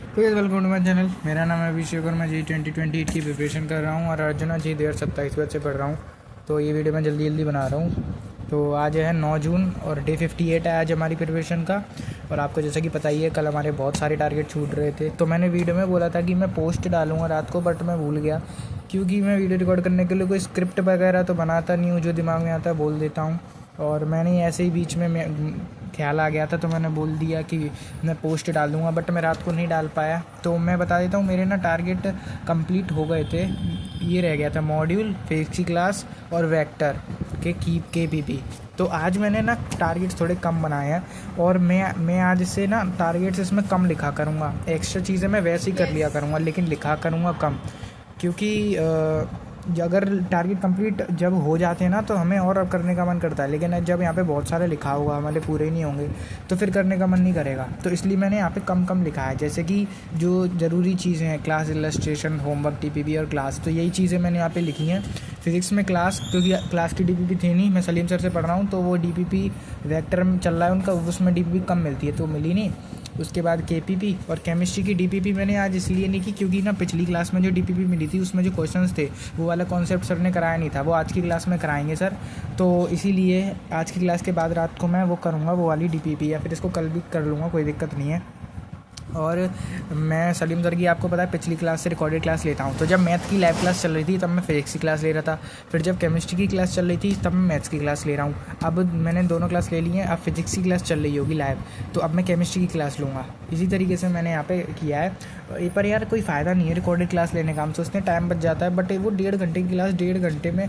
तो welcome to my channel. मेरा नाम है अभिषेक और मैं G2028 की प्रिपरेशन कर रहा हूँ और अर्जुना जी 2027 से पढ़ रहा हूँ। तो ये वीडियो मैं जल्दी बना रहा हूँ। तो आज है 9 जून और डे 58 है आज हमारी प्रिपरेशन का। और आपको जैसा कि पता ही है, कल हमारे बहुत सारे टारगेट छूट रहे थे। तो मैंने वीडियो में बोला था कि मैं पोस्ट डालूंगा रात को, बट मैं भूल गया क्योंकि मैं वीडियो रिकॉर्ड करने के लिए कोई स्क्रिप्ट वगैरह तो बनाता नहीं हूँ, जो दिमाग में आता है बोल देता हूँ। और मैंने ऐसे ही बीच में ख्याल आ गया था तो मैंने बोल दिया कि मैं पोस्ट डाल दूंगा, बट मैं रात को नहीं डाल पाया। तो मैं बता देता हूँ, मेरे ना टारगेट कंप्लीट हो गए थे। ये रह गया था मॉड्यूल, फिजिक्स की क्लास और वेक्टर के KPP। तो आज मैंने ना टारगेट्स थोड़े कम बनाए हैं और मैं आज से ना टारगेट्स इसमें कम लिखा करूँगा। एक्स्ट्रा चीज़ें मैं वैसे ही कर लिया करूँगा, लेकिन लिखा करूँगा कम, क्योंकि अगर टारगेट कंप्लीट जब हो जाते हैं ना तो हमें और अब करने का मन करता है, लेकिन जब यहाँ पे बहुत सारे लिखा होगा, हमारे पूरे ही नहीं होंगे तो फिर करने का मन नहीं करेगा। तो इसलिए मैंने यहाँ पे कम कम लिखा है, जैसे कि जो ज़रूरी चीज़ें हैं, क्लास इलस्ट्रेशन, होमवर्क, TPP और क्लास, तो यही चीज़ें मैंने यहाँ पे लिखी हैं। फिज़िक्स में क्लास, क्योंकि क्लास की DPP थी नहीं, मैं सलीम सर से पढ़ रहा हूँ, तो वो DPP वेक्टर में चल रहा है उनका, उसमें DPP कम मिलती है तो मिली नहीं। उसके बाद KPP और केमिस्ट्री की DPP मैंने आज इसलिए नहीं की क्योंकि ना पिछली क्लास में जो DPP मिली थी उसमें जो क्वेश्चंस थे वो वाला कॉन्सेप्ट सर ने कराया नहीं था, वो आज की क्लास में कराएंगे सर। तो इसीलिए आज की क्लास के बाद रात को मैं वो करूँगा, वो वाली DPP, या फिर इसको कल भी कर लूँगा, कोई दिक्कत नहीं है। और मैं सलीम सर की, आपको पता है, पिछली क्लास से रिकॉर्डेड क्लास लेता हूँ। तो जब मैथ की लैब क्लास चल रही थी तब मैं फिजिक्स की क्लास ले रहा था, फिर जब केमिस्ट्री की क्लास चल रही थी तब मैं मैथ्स की क्लास ले रहा हूँ। अब मैंने दोनों क्लास ले ली हैं, अब फिजिक्स की क्लास चल रही होगी लैब, तो अब मैं केमिस्ट्री की क्लास लूँगा। इसी तरीके से मैंने यहाँ पे किया है। पर यार कोई फ़ायदा नहीं है रिकॉर्डेड क्लास लेने का, हम सोचते हैं टाइम बच जाता है, बट वो 1.5 घंटे की क्लास 1.5 घंटे में,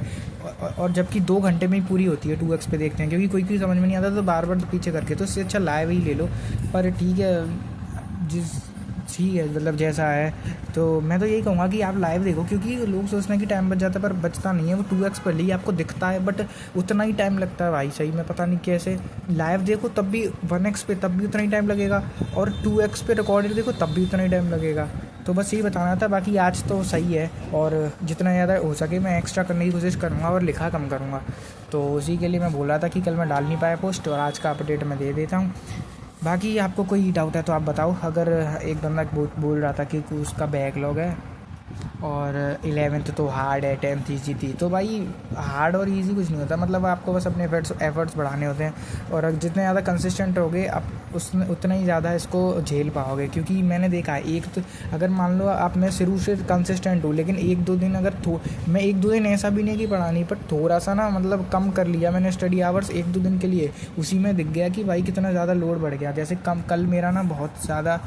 और जबकि 2 घंटे में ही पूरी होती है। 2x पे देखते हैं, क्योंकि कोई समझ में नहीं आता तो बार बार पीछे करके, तो इससे अच्छा लाइव ही ले लो। पर ठीक है, मतलब जैसा है। तो मैं तो यही कहूँगा कि आप लाइव देखो, क्योंकि लोग सोचते हैं कि टाइम बच जाता है, पर बचता नहीं है। वो 2x पर ही आपको दिखता है, बट उतना ही टाइम लगता है भाई, सही में पता नहीं कैसे। लाइव देखो तब भी 1x पे तब भी उतना ही टाइम लगेगा, और 2x पे रिकॉर्डेड देखो तब भी उतना ही टाइम लगेगा। तो बस यही बताना था। बाकी आज तो सही है, और जितना ज़्यादा हो सके मैं एक्स्ट्रा करने की कोशिश करूँगा और लिखा कम करूँगा। तो उसी के लिए मैं बोला था कि कल मैं डाल नहीं पाया पोस्ट, और आज का अपडेट मैं दे देता हूँ। बाकी आपको कोई डाउट है तो आप बताओ। अगर एक बंदा बोल रहा था कि उसका बैकलॉग है और 11th तो हार्ड है, 10th ईजी थी, तो भाई हार्ड और इजी कुछ नहीं होता, मतलब आपको बस अपने एफर्ट्स बढ़ाने होते हैं। और जितने ज़्यादा कंसिस्टेंट होगे आप उतना ही ज़्यादा इसको झेल पाओगे। क्योंकि मैंने देखा है, एक तो अगर मान लो आप, मैं शुरू से कंसिस्टेंट हूँ, लेकिन 1-2 दिन अगर मैं 1-2 दिन ऐसा भी नहीं कि पढ़ा नहीं, बट थोड़ा सा ना मतलब कम कर लिया मैंने स्टडी आवर्स 1-2 दिन के लिए, उसी में दिख गया कि भाई कितना ज़्यादा लोड बढ़ गया। जैसे कल मेरा ना बहुत ज़्यादा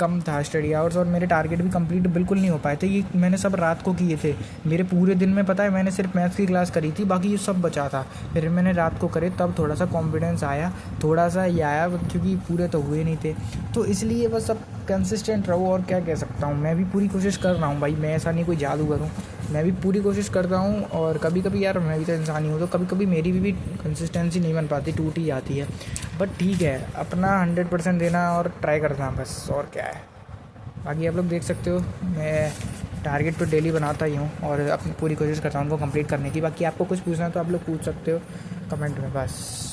कम था स्टडी आवर्स, और मेरे टारगेट भी कंप्लीट बिल्कुल नहीं हो पाए थे। ये मैंने सब रात को किए थे। मेरे पूरे दिन में पता है मैंने सिर्फ मैथ्स की क्लास करी थी, बाकी ये सब बचा था। फिर मैंने रात को करे, तब थोड़ा सा कॉन्फिडेंस आया, थोड़ा सा ये आया, क्योंकि पूरे तो हुए नहीं थे। तो इसलिए बस अब कंसिस्टेंट रहो, और क्या कह सकता हूँ। मैं भी पूरी कोशिश कर रहा हूँ भाई, मैं ऐसा नहीं कोई जादू करूँ, मैं भी पूरी कोशिश करता हूँ। और कभी कभी यार मैं भी तो इंसान ही हूँ, तो कभी कभी मेरी भी कंसिस्टेंसी नहीं बन पाती, टूट ही जाती है। बट ठीक है, अपना 100% देना और ट्राई करना बस, और क्या है। बाकी आप लोग देख सकते हो, मैं टारगेट तो डेली बनाता ही हूँ और अपनी पूरी कोशिश करता हूँ उनको कंप्लीट करने की। बाकी आपको कुछ पूछना है तो आप लोग पूछ सकते हो कमेंट में, बस।